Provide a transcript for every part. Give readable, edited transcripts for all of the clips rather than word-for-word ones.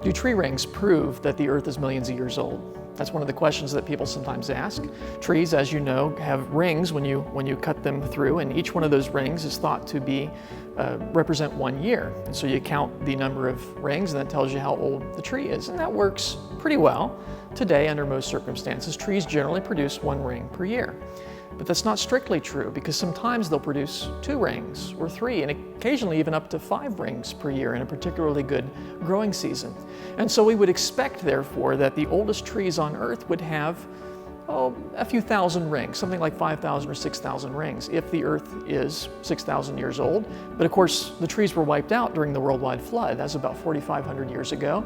Do tree rings prove that the Earth is millions of years old? That's one of the questions that people sometimes ask. Trees, as you know, have rings when you cut them through, and each one of those rings is thought to be represent 1 year. And so you count the number of rings, and that tells you how old the tree is. And that works pretty well today under most circumstances. Trees generally produce 1 ring per year. But that's not strictly true, because sometimes they'll produce 2 rings or 3, and occasionally even up to 5 rings per year in a particularly good growing season. And so we would expect, therefore, that the oldest trees on Earth would have a few thousand rings, something like 5,000 or 6,000 rings, if the Earth is 6,000 years old. But of course, the trees were wiped out during the worldwide flood. That's about 4,500 years ago.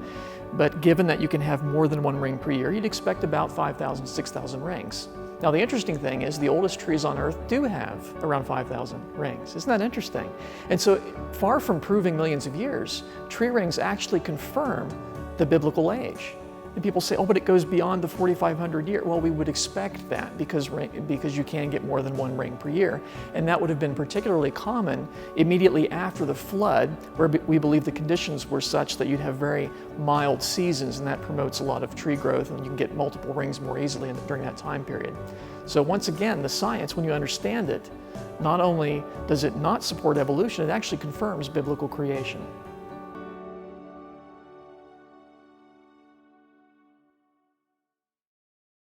But given that you can have more than 1 ring per year, you'd expect about 5,000, 6,000 rings. Now, the interesting thing is the oldest trees on Earth do have around 5,000 rings. Isn't that interesting? And so, far from proving millions of years, tree rings actually confirm the biblical age. And people say, oh, but it goes beyond the 4,500 year. Well, we would expect that because you can get more than 1 ring per year. And that would have been particularly common immediately after the flood, where we believe the conditions were such that you'd have very mild seasons, and that promotes a lot of tree growth, and you can get multiple rings more easily during that time period. So once again, the science, when you understand it, not only does it not support evolution, it actually confirms biblical creation.